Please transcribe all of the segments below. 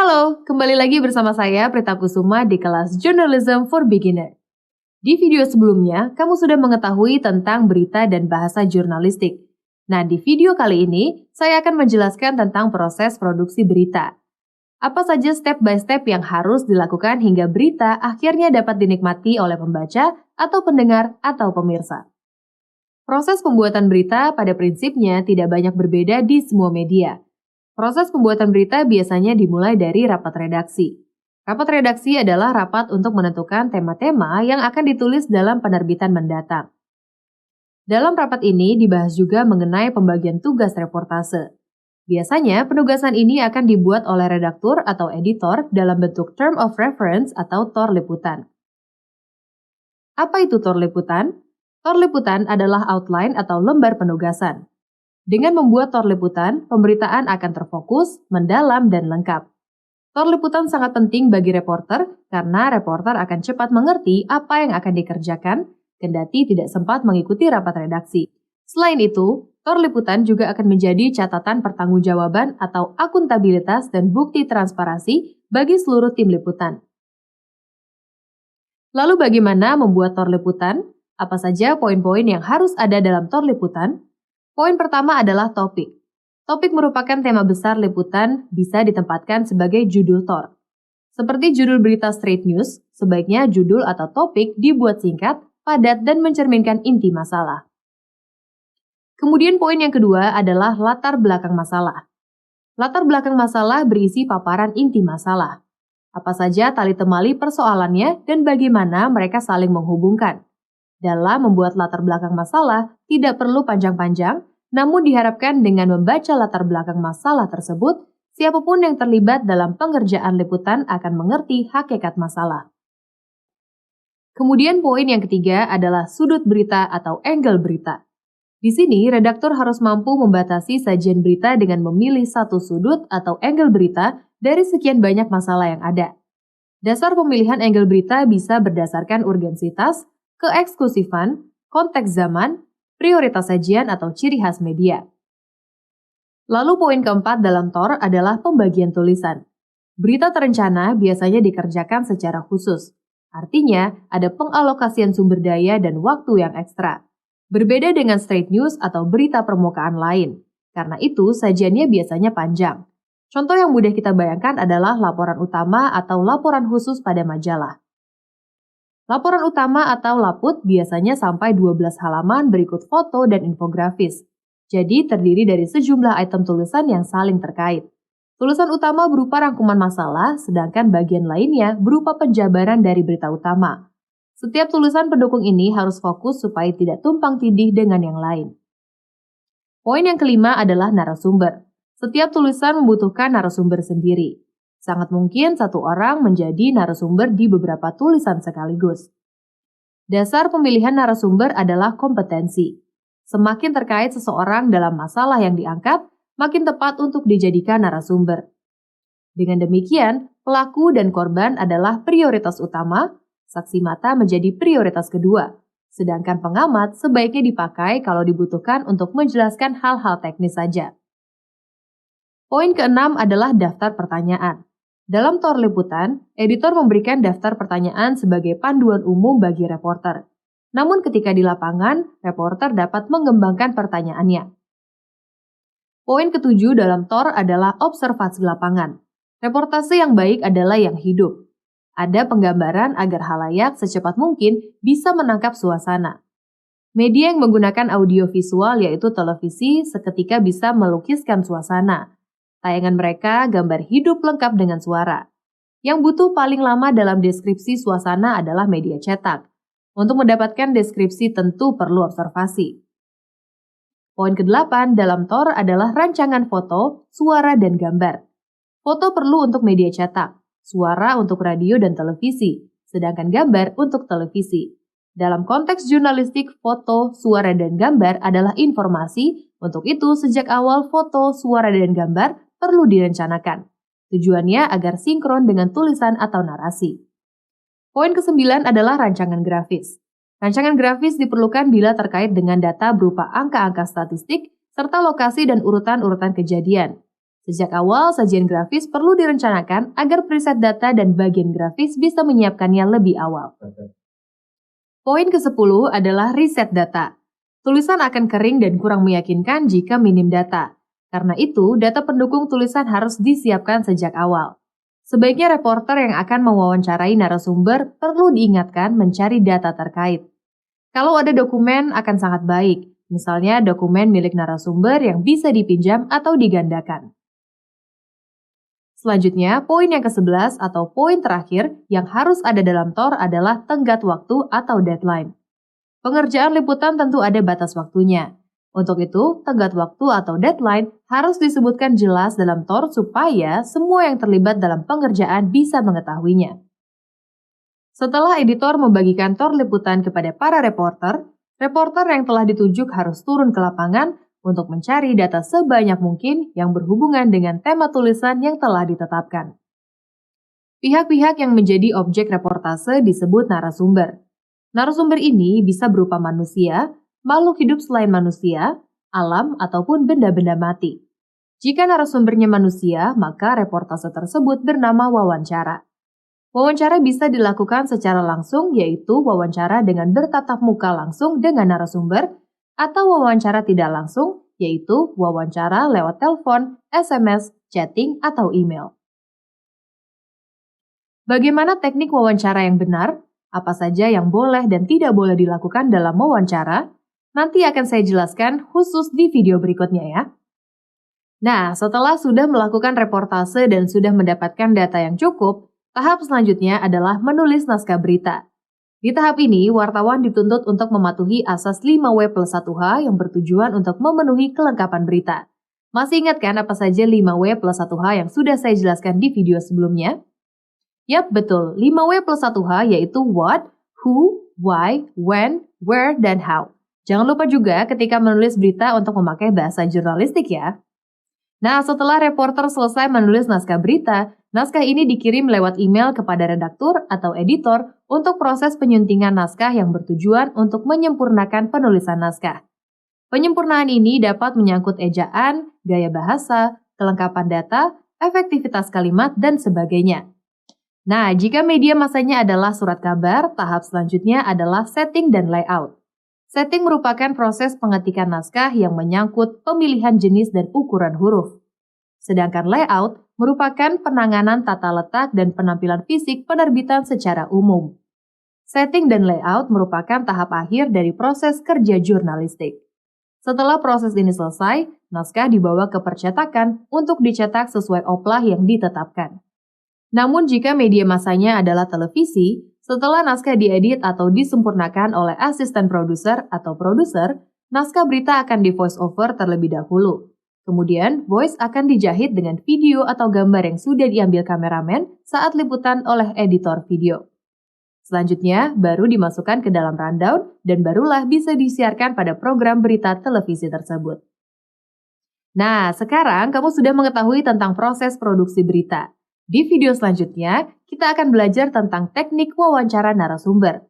Halo, kembali lagi bersama saya Prita Kusuma di kelas Journalism for Beginner. Di video sebelumnya, kamu sudah mengetahui tentang berita dan bahasa jurnalistik. Nah, di video kali ini, saya akan menjelaskan tentang proses produksi berita. Apa saja step by step yang harus dilakukan hingga berita akhirnya dapat dinikmati oleh pembaca atau pendengar atau pemirsa. Proses pembuatan berita pada prinsipnya tidak banyak berbeda di semua media. Proses pembuatan berita biasanya dimulai dari rapat redaksi. Rapat redaksi adalah rapat untuk menentukan tema-tema yang akan ditulis dalam penerbitan mendatang. Dalam rapat ini dibahas juga mengenai pembagian tugas reportase. Biasanya penugasan ini akan dibuat oleh redaktur atau editor dalam bentuk term of reference atau TOR liputan. Apa itu TOR liputan? TOR liputan adalah outline atau lembar penugasan. Dengan membuat TOR liputan, pemberitaan akan terfokus, mendalam, dan lengkap. TOR liputan sangat penting bagi reporter karena reporter akan cepat mengerti apa yang akan dikerjakan, kendati tidak sempat mengikuti rapat redaksi. Selain itu, TOR liputan juga akan menjadi catatan pertanggungjawaban atau akuntabilitas dan bukti transparansi bagi seluruh tim liputan. Lalu bagaimana membuat TOR liputan? Apa saja poin-poin yang harus ada dalam TOR liputan? Poin pertama adalah topik. Topik merupakan tema besar liputan bisa ditempatkan sebagai judul TOR. Seperti judul berita straight news, sebaiknya judul atau topik dibuat singkat, padat, dan mencerminkan inti masalah. Kemudian poin yang kedua adalah latar belakang masalah. Latar belakang masalah berisi paparan inti masalah. Apa saja tali temali persoalannya dan bagaimana mereka saling menghubungkan. Dalam membuat latar belakang masalah, tidak perlu panjang-panjang, namun diharapkan dengan membaca latar belakang masalah tersebut, siapapun yang terlibat dalam pengerjaan liputan akan mengerti hakikat masalah. Kemudian poin yang ketiga adalah sudut berita atau angle berita. Di sini, redaktur harus mampu membatasi sajian berita dengan memilih satu sudut atau angle berita dari sekian banyak masalah yang ada. Dasar pemilihan angle berita bisa berdasarkan urgensitas, keeksklusifan, konteks zaman, prioritas sajian atau ciri khas media. Lalu poin keempat dalam TOR adalah pembagian tulisan. Berita terencana biasanya dikerjakan secara khusus. Artinya, ada pengalokasian sumber daya dan waktu yang ekstra. Berbeda dengan straight news atau berita permukaan lain. Karena itu, sajiannya biasanya panjang. Contoh yang mudah kita bayangkan adalah laporan utama atau laporan khusus pada majalah. Laporan utama atau laput biasanya sampai 12 halaman berikut foto dan infografis. Jadi terdiri dari sejumlah item tulisan yang saling terkait. Tulisan utama berupa rangkuman masalah, sedangkan bagian lainnya berupa penjabaran dari berita utama. Setiap tulisan pendukung ini harus fokus supaya tidak tumpang tindih dengan yang lain. Poin yang kelima adalah narasumber. Setiap tulisan membutuhkan narasumber sendiri. Sangat mungkin satu orang menjadi narasumber di beberapa tulisan sekaligus. Dasar pemilihan narasumber adalah kompetensi. Semakin terkait seseorang dalam masalah yang diangkat, makin tepat untuk dijadikan narasumber. Dengan demikian, pelaku dan korban adalah prioritas utama, saksi mata menjadi prioritas kedua, sedangkan pengamat sebaiknya dipakai kalau dibutuhkan untuk menjelaskan hal-hal teknis saja. Poin keenam adalah daftar pertanyaan. Dalam TOR liputan, editor memberikan daftar pertanyaan sebagai panduan umum bagi reporter. Namun ketika di lapangan, reporter dapat mengembangkan pertanyaannya. Poin ketujuh dalam TOR adalah observasi lapangan. Reportase yang baik adalah yang hidup. Ada penggambaran agar halayak secepat mungkin bisa menangkap suasana. Media yang menggunakan audio visual yaitu televisi seketika bisa melukiskan suasana. Tayangan mereka gambar hidup lengkap dengan suara. Yang butuh paling lama dalam deskripsi suasana adalah media cetak. Untuk mendapatkan deskripsi tentu perlu observasi. Poin ke-8 dalam TOR adalah rancangan foto, suara, dan gambar. Foto perlu untuk media cetak, suara untuk radio dan televisi, sedangkan gambar untuk televisi. Dalam konteks jurnalistik, foto, suara, dan gambar adalah informasi. Untuk itu, sejak awal foto, suara, dan gambar perlu direncanakan. Tujuannya agar sinkron dengan tulisan atau narasi. Poin ke-9 adalah rancangan grafis. Rancangan grafis diperlukan bila terkait dengan data berupa angka-angka statistik serta lokasi dan urutan-urutan kejadian. Sejak awal, sajian grafis perlu direncanakan agar preset data dan bagian grafis bisa menyiapkannya lebih awal. Poin ke-10 adalah riset data. Tulisan akan kering dan kurang meyakinkan jika minim data. Karena itu, data pendukung tulisan harus disiapkan sejak awal. Sebaiknya reporter yang akan mewawancarai narasumber perlu diingatkan mencari data terkait. Kalau ada dokumen akan sangat baik, misalnya dokumen milik narasumber yang bisa dipinjam atau digandakan. Selanjutnya, poin yang ke-11 atau poin terakhir yang harus ada dalam TOR adalah tenggat waktu atau deadline. Pengerjaan liputan tentu ada batas waktunya. Untuk itu, tenggat waktu atau deadline harus disebutkan jelas dalam TOR supaya semua yang terlibat dalam pengerjaan bisa mengetahuinya. Setelah editor membagikan TOR liputan kepada para reporter yang telah ditunjuk harus turun ke lapangan untuk mencari data sebanyak mungkin yang berhubungan dengan tema tulisan yang telah ditetapkan. Pihak-pihak yang menjadi objek reportase disebut narasumber. Narasumber ini bisa berupa manusia, makhluk hidup selain manusia, alam, ataupun benda-benda mati. Jika narasumbernya manusia, maka reportase tersebut bernama wawancara. Wawancara bisa dilakukan secara langsung, yaitu wawancara dengan bertatap muka langsung dengan narasumber, atau wawancara tidak langsung, yaitu wawancara lewat telepon, SMS, chatting, atau email. Bagaimana teknik wawancara yang benar? Apa saja yang boleh dan tidak boleh dilakukan dalam wawancara? Nanti akan saya jelaskan khusus di video berikutnya ya. Nah, setelah sudah melakukan reportase dan sudah mendapatkan data yang cukup, tahap selanjutnya adalah menulis naskah berita. Di tahap ini, wartawan dituntut untuk mematuhi asas 5W+1H yang bertujuan untuk memenuhi kelengkapan berita. Masih ingat kan apa saja 5W+1H yang sudah saya jelaskan di video sebelumnya? Yap, betul. 5W+1H yaitu what, who, why, when, where, dan how. Jangan lupa juga ketika menulis berita untuk memakai bahasa jurnalistik ya. Nah, setelah reporter selesai menulis naskah berita, naskah ini dikirim lewat email kepada redaktur atau editor untuk proses penyuntingan naskah yang bertujuan untuk menyempurnakan penulisan naskah. Penyempurnaan ini dapat menyangkut ejaan, gaya bahasa, kelengkapan data, efektivitas kalimat, dan sebagainya. Nah, jika media masanya adalah surat kabar, tahap selanjutnya adalah setting dan layout. Setting merupakan proses pengetikan naskah yang menyangkut pemilihan jenis dan ukuran huruf. Sedangkan layout merupakan penanganan tata letak dan penampilan fisik penerbitan secara umum. Setting dan layout merupakan tahap akhir dari proses kerja jurnalistik. Setelah proses ini selesai, naskah dibawa ke percetakan untuk dicetak sesuai oplah yang ditetapkan. Namun jika media masanya adalah televisi, setelah naskah diedit atau disempurnakan oleh asisten produser atau produser, naskah berita akan di voice over terlebih dahulu. Kemudian, voice akan dijahit dengan video atau gambar yang sudah diambil kameramen saat liputan oleh editor video. Selanjutnya, baru dimasukkan ke dalam rundown dan barulah bisa disiarkan pada program berita televisi tersebut. Nah, sekarang kamu sudah mengetahui tentang proses produksi berita. Di video selanjutnya, kita akan belajar tentang teknik wawancara narasumber.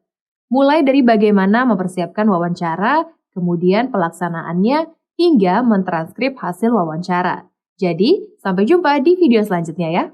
Mulai dari bagaimana mempersiapkan wawancara, kemudian pelaksanaannya, hingga mentranskrip hasil wawancara. Jadi, sampai jumpa di video selanjutnya ya.